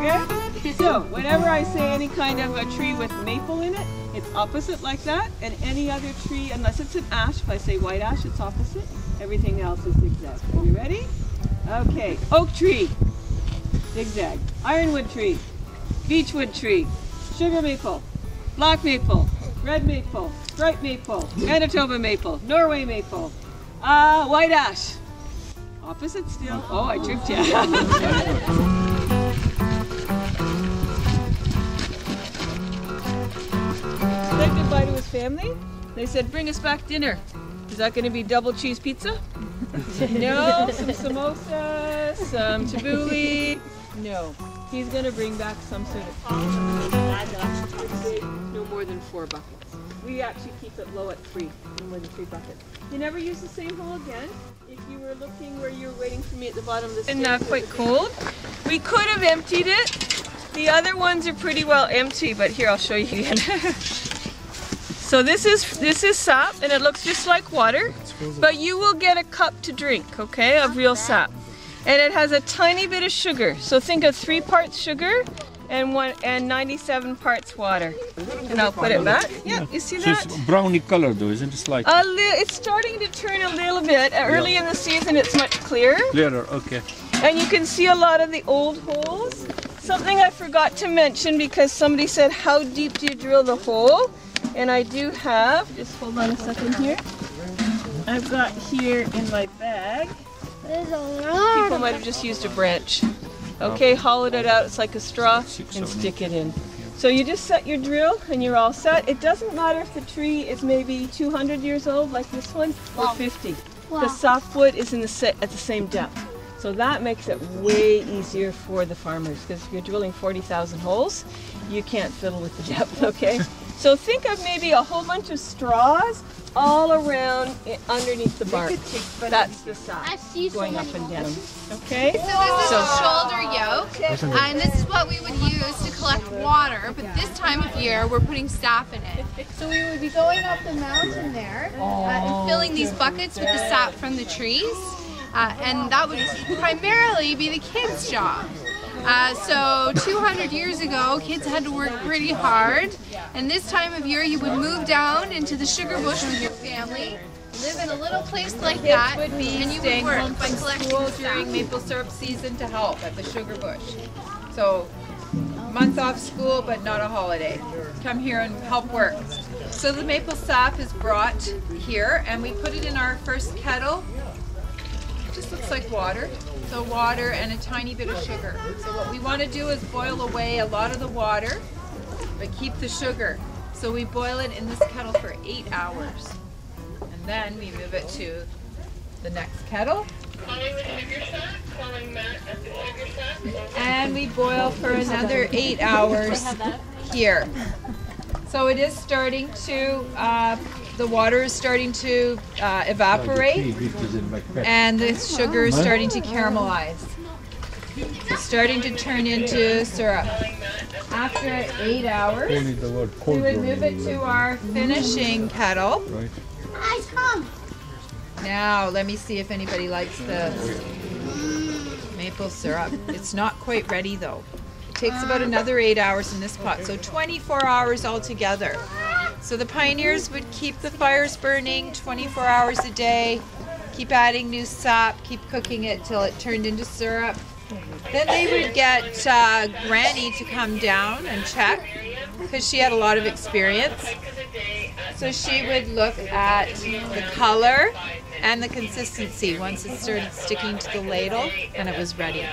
Okay? So, whenever I say any kind of a tree with maple in it, it's opposite like that. And any other tree, unless it's an ash, if I say white ash, it's opposite. Everything else is zigzag. Are you ready? Okay. Oak tree, zigzag. Ironwood tree, beechwood tree, sugar maple, black maple, red maple, bright maple, Manitoba maple, Norway maple, white ash. Opposite still. Oh, I tricked you. Said goodbye to his family. They said, bring us back dinner. Is that going to be double cheese pizza? No. Some samosas, some tabbouleh. No. He's going to bring back some sort of no more than 4 buckets. We actually keep it low at 3, no more than 3 buckets. You never use the same hole again. If you were looking where you were waiting for me at the bottom of the stairs. And not quite cold. We could have emptied it. The other ones are pretty well empty, but here I'll show you again. So this is sap, and it looks just like water, but you will get a cup to drink, okay, of real sap. And it has a tiny bit of sugar. So think of 3 parts sugar and 97 parts water. And I'll put it back. Yeah, you see that? So it's browny color though, isn't it? Slightly. It's starting to turn a little bit. Early in the season it's much clearer. Clearer, okay. And you can see a lot of the old holes. Something I forgot to mention because somebody said, how deep do you drill the hole? And I do have, just hold on a second here. I've got here in my bag. People might have just used a branch. Okay, hollowed it out, it's like a straw, and stick it in. So you just set your drill and you're all set. It doesn't matter if the tree is maybe 200 years old like this one, or 50. The softwood is at the same depth. So that makes it way easier for the farmers, because if you're drilling 40,000 holes, you can't fiddle with the depth, okay? So think of maybe a whole bunch of straws all around underneath the bark. That's the sap going up and down. Okay? So this is a shoulder yoke, and this is what we would use to collect water, but this time of year we're putting sap in it. So we would be going up the mountain there and filling these buckets with the sap from the trees, and that would primarily be the kids' job. So 200 years ago, kids had to work pretty hard, and this time of year you would move down into the sugar bush with your family, live in a little place like that, and you would work by collecting during maple syrup season to help at the sugar bush. So, month off school, but not a holiday. Come here and help work. So the maple sap is brought here, and we put it in our first kettle. It just looks like water. So water and a tiny bit of sugar. So what we want to do is boil away a lot of the water, but keep the sugar. So we boil it in this kettle for 8 hours. And then we move it to the next kettle. And we boil for another 8 hours here. So it is starting to, the water is starting to evaporate, and the sugar is starting to caramelize. It's starting to turn into syrup. After 8 hours, we would move it to our finishing kettle. Now, let me see if anybody likes this maple syrup. It's not quite ready though. It takes about another 8 hours in this pot, so 24 hours altogether. So the pioneers would keep the fires burning 24 hours a day, keep adding new sap, keep cooking it till it turned into syrup. Then they would get Granny to come down and check, because she had a lot of experience. So she would look at the color and the consistency once it started sticking to the ladle and it was ready.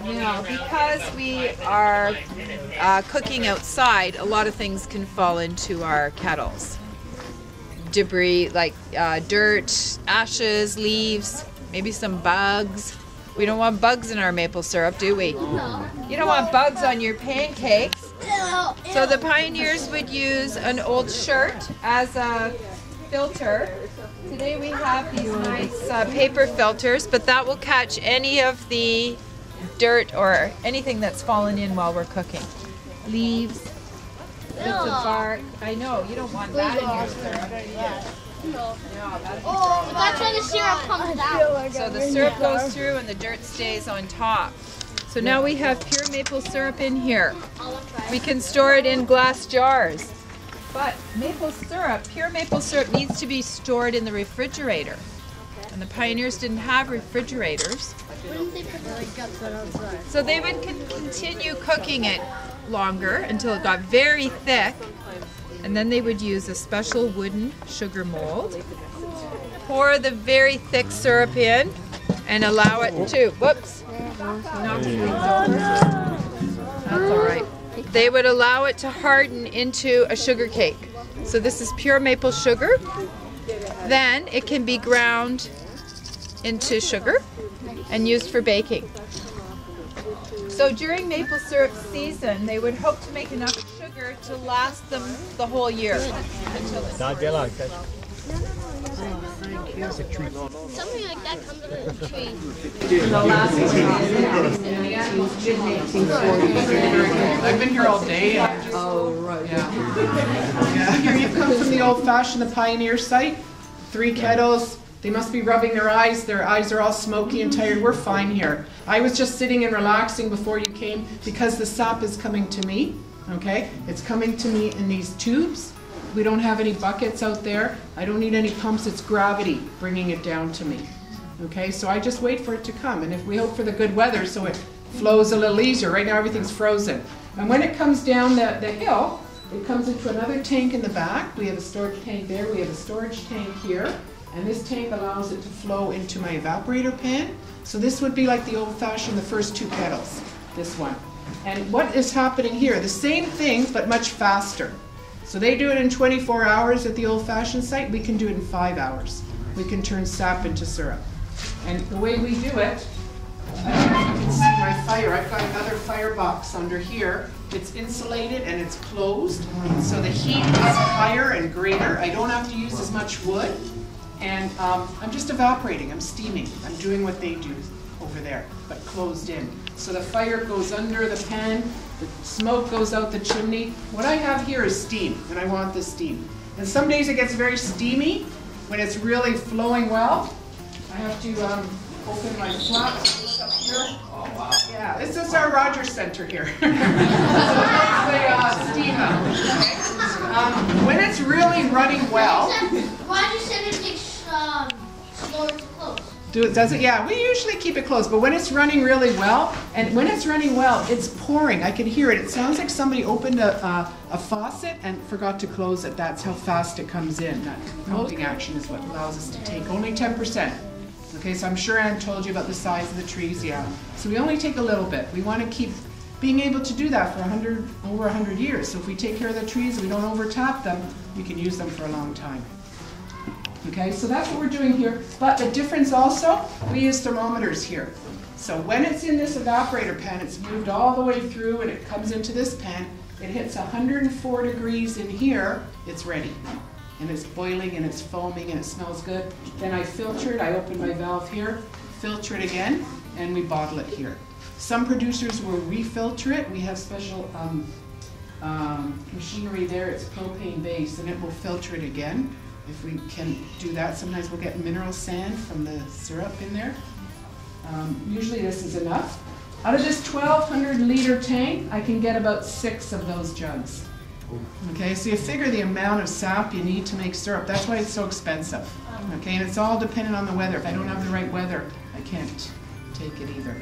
Now, because we are cooking outside, a lot of things can fall into our kettles. Debris like dirt, ashes, leaves, maybe some bugs. We don't want bugs in our maple syrup, do we? You don't want bugs on your pancakes. So the pioneers would use an old shirt as a filter. Today we have these nice paper filters, but that will catch any of the dirt or anything that's fallen in while we're cooking. Leaves, bits of bark. I know, you don't want that in your syrup. No, that's why the syrup comes out. So the syrup goes through and the dirt stays on top. So now we have pure maple syrup in here. We can store it in glass jars. But pure maple syrup needs to be stored in the refrigerator. And the pioneers didn't have refrigerators. So they would continue cooking it longer until it got very thick. And then they would use a special wooden sugar mold. Pour the very thick syrup in and allow it to, whoops, knock things over. That's all right. They would allow it to harden into a sugar cake. So this is pure maple sugar. Then it can be ground into sugar and used for baking. So during maple syrup season, they would hope to make enough sugar to last them the whole year. Until it's Something like that comes with a tree. I've been here all day. Here you've come from the old-fashioned, the Pioneer site. 3 kettles. They must be rubbing their eyes. Their eyes are all smoky and tired. We're fine here. I was just sitting and relaxing before you came because the sap is coming to me. Okay? It's coming to me in these tubes. We don't have any buckets out there. I don't need any pumps. It's gravity bringing it down to me. Okay? So I just wait for it to come. And if we hope for the good weather so it flows a little easier. Right now everything's frozen. And when it comes down the hill, it comes into another tank in the back. We have a storage tank there. We have a storage tank here. And this tank allows it to flow into my evaporator pan. So this would be like the old-fashioned, the first 2 kettles, this one. And what is happening here? The same thing, but much faster. So they do it in 24 hours at the old-fashioned site. We can do it in 5 hours. We can turn sap into syrup. And the way we do it, I don't know if you can see my fire. I've got another firebox under here. It's insulated and it's closed. So the heat is higher and greater. I don't have to use as much wood. And I'm just evaporating, I'm steaming. I'm doing what they do over there, but closed in. So the fire goes under the pan, the smoke goes out the chimney. What I have here is steam, and I want the steam. And some days it gets very steamy when it's really flowing well. I have to open my flaps, look up here. Oh wow. Yeah, this is our Rogers Center here. So that's the steam out. Okay? When it's really running well. Why do you say it takes slower to close? Does it? Yeah, we usually keep it closed, but when it's running really well, and when it's running well, it's pouring. I can hear it. It sounds like somebody opened a faucet and forgot to close it. That's how fast it comes in. That pumping action is what allows us to take only 10%. Okay, so I'm sure Ann told you about the size of the trees, yeah. So we only take a little bit. We want to keep being able to do that for over 100 years. So if we take care of the trees, we don't overtap them, we can use them for a long time. Okay, so that's what we're doing here. But the difference also, we use thermometers here. So when it's in this evaporator pan, it's moved all the way through and it comes into this pan. It hits 104 degrees in here, it's ready. And it's boiling and it's foaming and it smells good. Then I filter it, I open my valve here, filter it again, and we bottle it here. Some producers will refilter it. We have special machinery there, it's propane based, and it will filter it again. If we can do that, sometimes we'll get mineral sand from the syrup in there. Usually this is enough. Out of this 1,200 liter tank, I can get about 6 of those jugs. Okay, so you figure the amount of sap you need to make syrup. That's why it's so expensive. Okay, and it's all dependent on the weather. If I don't have the right weather, I can't take it either.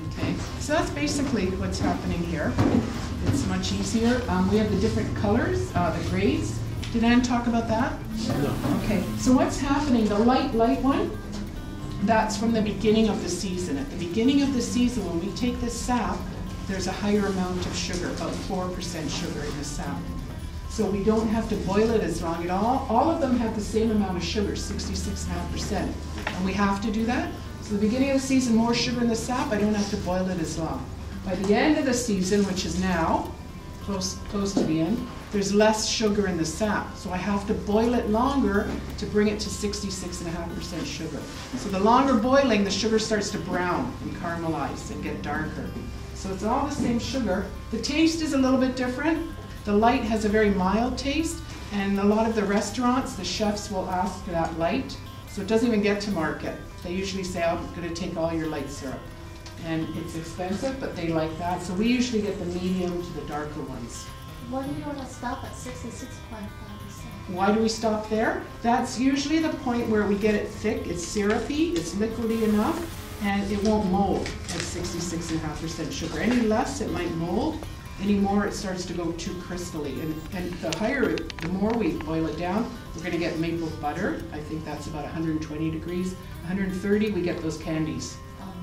Okay, so that's basically what's happening here. It's much easier. We have the different colors, the grades. Did Ann talk about that? No. Okay, so what's happening, the light one, that's from the beginning of the season. At the beginning of the season, when we take this sap, there's a higher amount of sugar, about 4% sugar in the sap. So we don't have to boil it as long at all. All of them have the same amount of sugar, 66.5%. And we have to do that. So the beginning of the season, more sugar in the sap, I don't have to boil it as long. By the end of the season, which is now, close to the end, there's less sugar in the sap. So I have to boil it longer to bring it to 66.5% sugar. So the longer boiling, the sugar starts to brown and caramelize and get darker. So it's all the same sugar. The taste is a little bit different. The light has a very mild taste, and a lot of the restaurants, the chefs will ask for that light. So it doesn't even get to market. They usually say, I'm going to take all your light syrup. And it's expensive, but they like that. So we usually get the medium to the darker ones. Why do you want to stop at 66.5%? Why do we stop there? That's usually the point where we get it thick, it's syrupy, it's liquidy enough, and it won't mold at 66.5% sugar. Any less, it might mold. Any more, it starts to go too crystally. And the higher, the more we boil it down, we're going to get maple butter. I think that's about 120 degrees. 130, we get those candies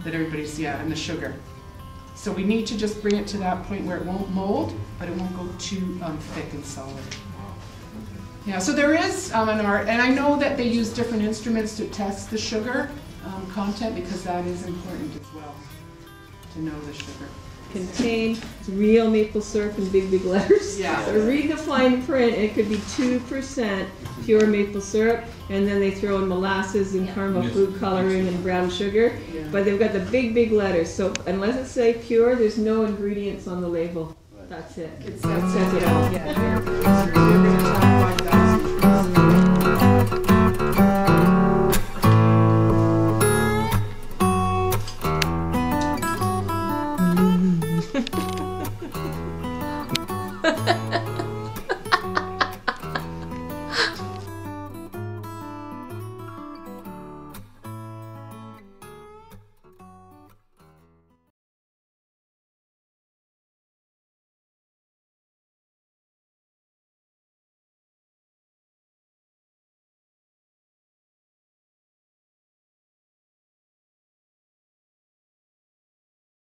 that everybody's, and the sugar. So we need to just bring it to that point where it won't mold, but it won't go too thick and solid. Yeah, so there is an art, and I know that they use different instruments to test the sugar content, because that is important as well, to know the sugar. Contain real maple syrup in big, big letters. Yeah. So read the fine print, and it could be 2% pure maple syrup, and then they throw in molasses and caramel food coloring and brown sugar. Yeah. But they've got the big, big letters. So unless it say pure, there's no ingredients on the label. That's it. That says it all. Yeah. So you're gonna try 5,000.